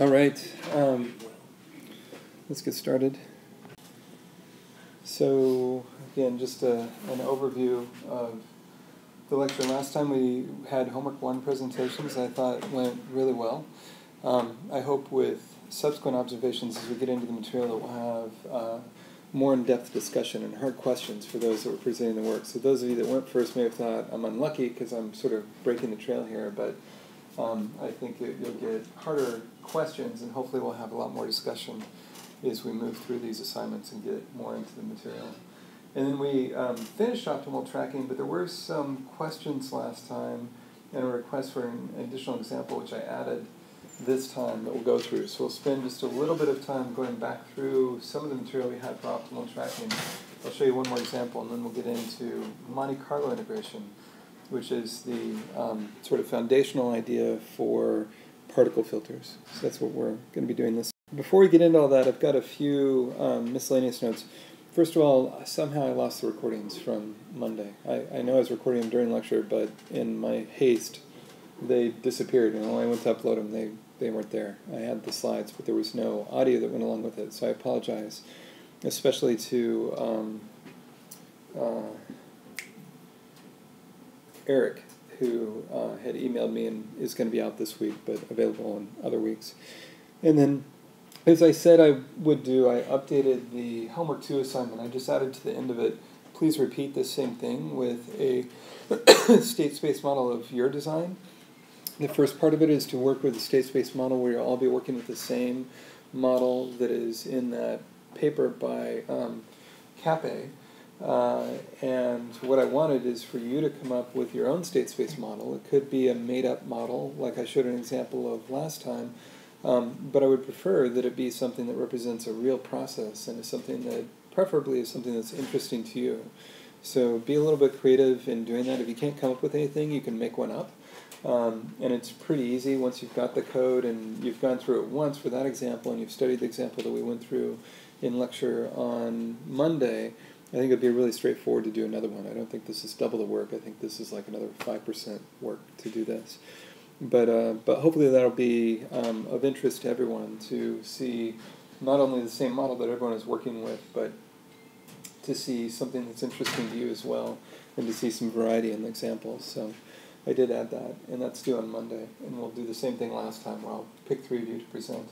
All right, let's get started. So again, just an overview of the lecture. Last time we had homework 1 presentations. I thought went really well. I hope with subsequent observations as we get into the material that we'll have more in-depth discussion and hard questions for those that were presenting the work. So those of you that went first may have thought I'm unlucky because I'm sort of breaking the trail here, but I think you'll get harder questions, and hopefully we'll have a lot more discussion as we move through these assignments and get more into the material. And then we finished optimal tracking, but there were some questions last time and a request for an additional example, which I added this time that we'll go through. So we'll spend just a little bit of time going back through some of the material we had for optimal tracking. I'll show you one more example, and then we'll get into Monte Carlo integration, which is the sort of foundational idea for particle filters. So that's what we're going to be doing this. Before we get into all that, I've got a few miscellaneous notes. First of all, somehow I lost the recordings from Monday. I know I was recording them during lecture, but in my haste, they disappeared. And when I went to upload them, they weren't there. I had the slides, but there was no audio that went along with it. So I apologize, especially to Eric, who had emailed me and is going to be out this week, but available in other weeks. And then, as I said I would do, I updated the homework 2 assignment. I just added to the end of it, please repeat the same thing with a state space model of your design. The first part of it is to work with the state space model where you'll all be working with the same model that is in that paper by Cappe. And what I wanted is for you to come up with your own state space model. It could be a made-up model, like I showed an example of last time, but I would prefer that it be something that represents a real process and is something that preferably is something that's interesting to you. So be a little bit creative in doing that. If you can't come up with anything, you can make one up. And it's pretty easy once you've got the code and you've gone through it once for that example and you've studied the example that we went through in lecture on Monday. I think it'd be really straightforward to do another one. I don't think this is double the work. I think this is like another 5% work to do this. But hopefully that'll be of interest to everyone to see not only the same model that everyone is working with, but to see something that's interesting to you as well, and to see some variety in the examples. So I did add that, and that's due on Monday. And we'll do the same thing last time where I'll pick 3 of you to present.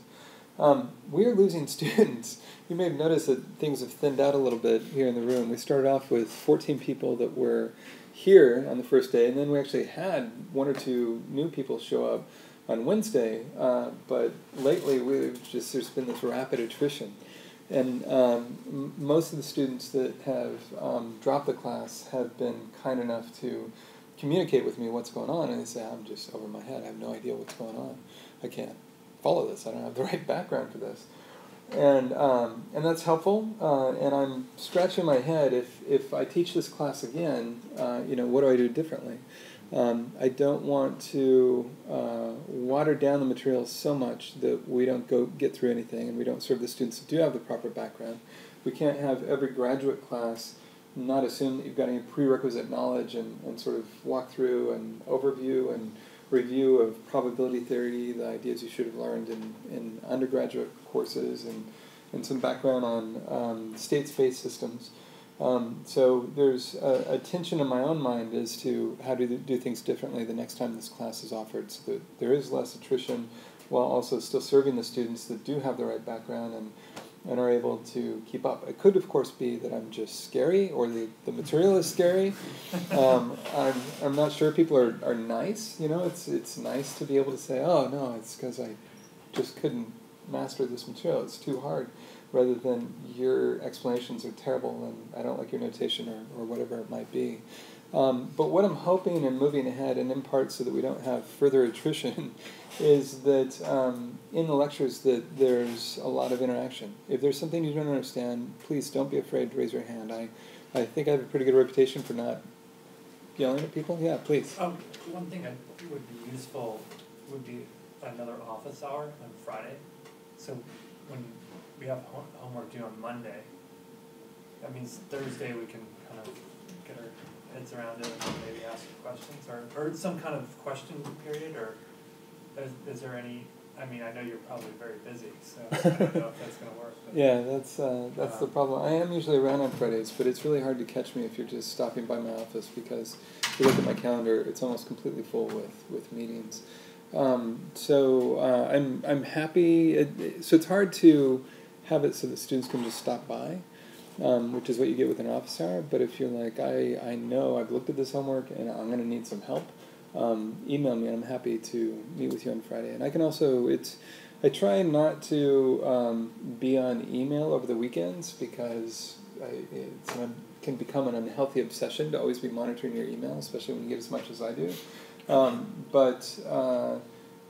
We are losing students. You may have noticed that things have thinned out a little bit here in the room. We started off with 14 people that were here on the first day, and then we actually had 1 or 2 new people show up on Wednesday, but lately there's been this rapid attrition. And most of the students that have dropped the class have been kind enough to communicate with me what's going on, and they say, I'm just over my head. I have no idea what's going on. I can't follow this. I don't have the right background for this. And that's helpful, and I'm scratching my head if I teach this class again, what do I do differently? I don't want to water down the material so much that we don't get through anything and we don't serve the students that do have the proper background. We can't have every graduate class not assume that you've got any prerequisite knowledge and sort of walk through an overview and review of probability theory, the ideas you should have learned in undergraduate courses, and some background on state space systems. So there's a tension in my own mind as to how to do things differently the next time this class is offered, so that there is less attrition while also still serving the students that do have the right background and are able to keep up. It could, of course, be that I'm just scary, or the material is scary. I'm not sure people are nice. It's nice to be able to say, oh, no, it's because I just couldn't master this material. It's too hard, rather than your explanations are terrible and I don't like your notation or whatever it might be. But what I'm hoping and moving ahead, and in part so that we don't have further attrition, is that in the lectures that there's a lot of interaction. If there's something you don't understand, please don't be afraid to raise your hand. I think I have a pretty good reputation for not yelling at people. Yeah, please. One thing I think would be useful would be another office hour on Friday. So when we have homework due on Monday, that means Thursday we can kind of get our heads around it and maybe ask questions or some kind of question period, or is there any I mean, I know you're probably very busy, so I don't know if that's gonna work. But, Yeah, that's the problem. I am usually around on Fridays, but it's really hard to catch me if you're just stopping by my office because if you look at my calendar, it's almost completely full with meetings. I'm happy. So it's hard to have it so that students can just stop by, which is what you get with an office hour. But if you're like, I know I've looked at this homework and I'm going to need some help, email me and I'm happy to meet with you on Friday. And I can also, I try not to be on email over the weekends because it can become an unhealthy obsession to always be monitoring your email, especially when you get as much as I do.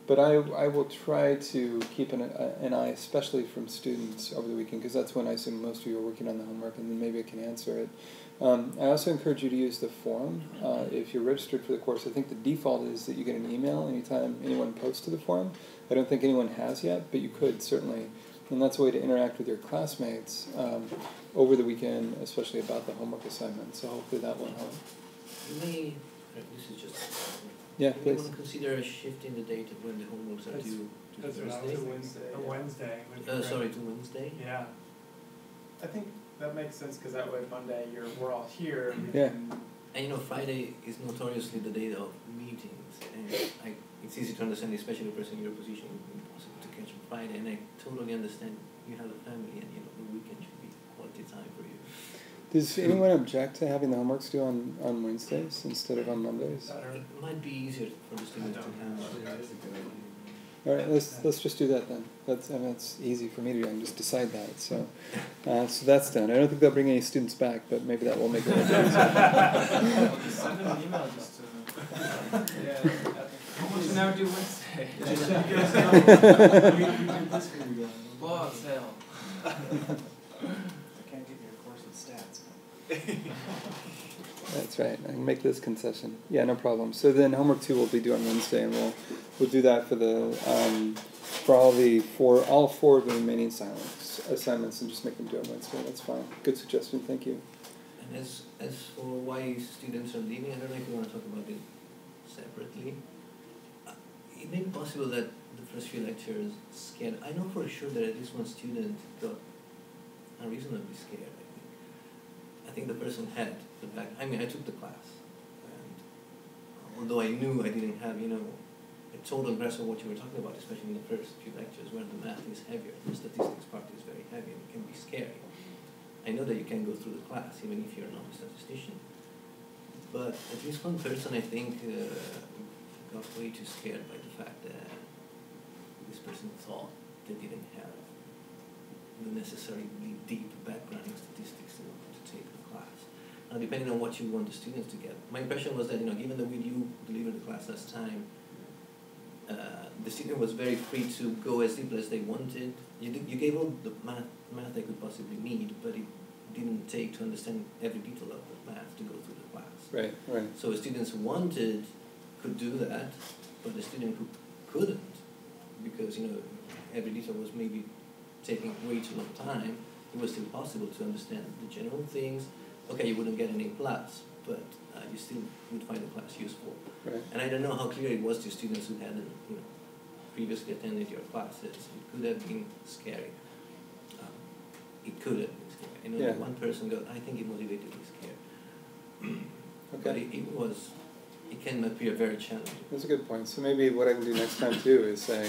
But I will try to keep an eye, especially from students over the weekend, because that's when I assume most of you are working on the homework, and then maybe I can answer it. I also encourage you to use the forum. If you're registered for the course, I think the default is that you get an email anytime anyone posts to the forum. I don't think anyone has yet, but you could certainly. And that's a way to interact with your classmates over the weekend, especially about the homework assignments. So hopefully that will help. You may, this is just... Yeah, you please. may want to consider shifting the date of when the homeworks are due to That's what I was Thursday. thinking. A Wednesday. would be great. Sorry, to Wednesday? Yeah. I think that makes sense because that way Monday we're all here. And we Yeah. can, And you know, Friday is notoriously the day of meetings, and it's easy to understand, especially a person in your position, it's impossible to catch on Friday, and I totally understand you have a family, and you know, the weekend should be quality time for you. Does anyone object to having the homeworks due on Wednesdays instead of on Mondays? It might be easier for the students to handle. All right, let's just do that then. That's easy for me to do. I can just decide that. So that's done. I don't think they'll bring any students back, but maybe that will make it a little easier. just send them an email just to. Yeah. How much an hour do Wednesday? We did this for you guys. Law sale. I can't get your course in stats. That's right. I can make this concession. Yeah, no problem. So then homework 2 will be due on Wednesday, and we'll do that for all four of the remaining assignments, and just make them due on Wednesday. That's fine. Good suggestion. Thank you. And as for why students are leaving, I don't know if you want to talk about it separately. It may be possible that the first few lectures scared. I know for sure that at least one student got unreasonably scared. I think the person had the back. I mean, I took the class, and although I knew I didn't have, you know, a total grasp of what you were talking about, especially in the first few lectures where the math is heavier, the statistics part is very heavy and it can be scary. I know that you can go through the class even if you're not a statistician, but at least one person I think got way too scared by the fact that this person thought they didn't have the necessarily deep background in statistics to take the class. Now, depending on what you want the students to get, my impression was that, you know, given that you delivered the class last time, the student was very free to go as deep as they wanted. You gave all the math they could possibly need, but it didn't take to understand every detail of the math to go through the class. Right. So students who wanted could do that, but the student who couldn't, because, you know, every detail was maybe taking way too long time, it was still possible to understand the general things. Okay, you wouldn't get an A+, but you still would find the class useful. Right. And I don't know how clear it was to students who hadn't, you know, previously attended your classes. It could have been scary. It could have been scary. I know that one person got, I think, motivatedly scared. Okay. But it can appear very challenging. That's a good point. So maybe what I can do next time too is say,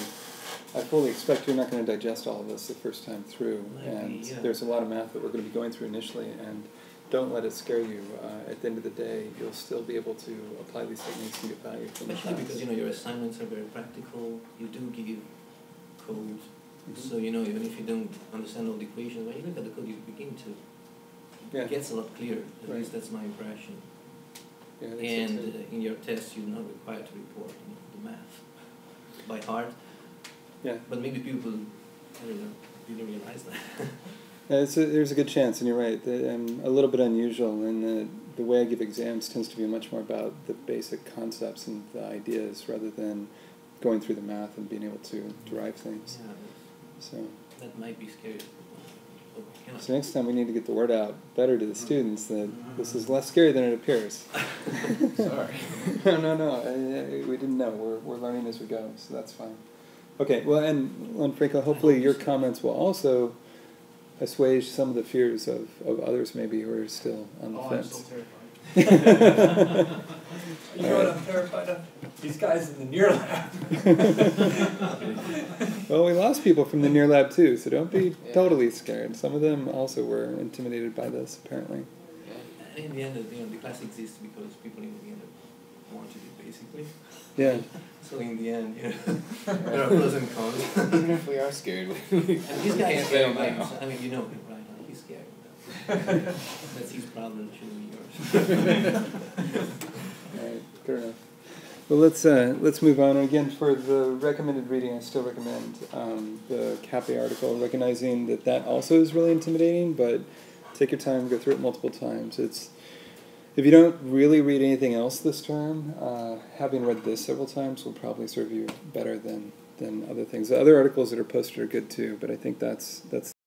I fully expect you're not going to digest all of this the first time through, and there's a lot of math that we're going to be going through initially, and don't let it scare you. At the end of the day, you'll still be able to apply these techniques and get value from the Especially class. because, you know, your assignments are very practical. You do give code, so, you know, even if you don't understand all the equations, when you look at the code, you begin to. It gets a lot clearer. At least that's my impression. Yeah, And in your test, you're not required to report, you know, the math by heart. Yeah. But maybe people, I don't know, didn't realize that. There's a good chance, and you're right. I'm a little bit unusual, and the way I give exams tends to be much more about the basic concepts and the ideas rather than going through the math and being able to derive things. Yeah, So that might be scary. So next time we need to get the word out better to the students that this is less scary than it appears. Sorry. No. We didn't know. We're learning as we go, so that's fine. Okay, well, and Franco, hopefully your comments will also assuage some of the fears of others maybe who are still on the I'm fence. still terrified. You know what I'm terrified of? These guys in the near lab. Well, we lost people from the near lab too, so don't be totally scared. Some of them also were intimidated by this, apparently. And in the end, the class exists because people in the end wanted it, basically. Yeah. So in the end, there are pros and cons. Even if we are scared, And this guy is can't scared fail by now. himself. I mean, you know him, right? He's scared. That's his problem, shouldn't be yours. All right, fair enough. Well, let's move on. And again, for the recommended reading, I still recommend the CAPE article, recognizing that that also is really intimidating, but take your time, go through it multiple times. If you don't really read anything else this term, having read this several times will probably serve you better than other things. The other articles that are posted are good too, but I think that's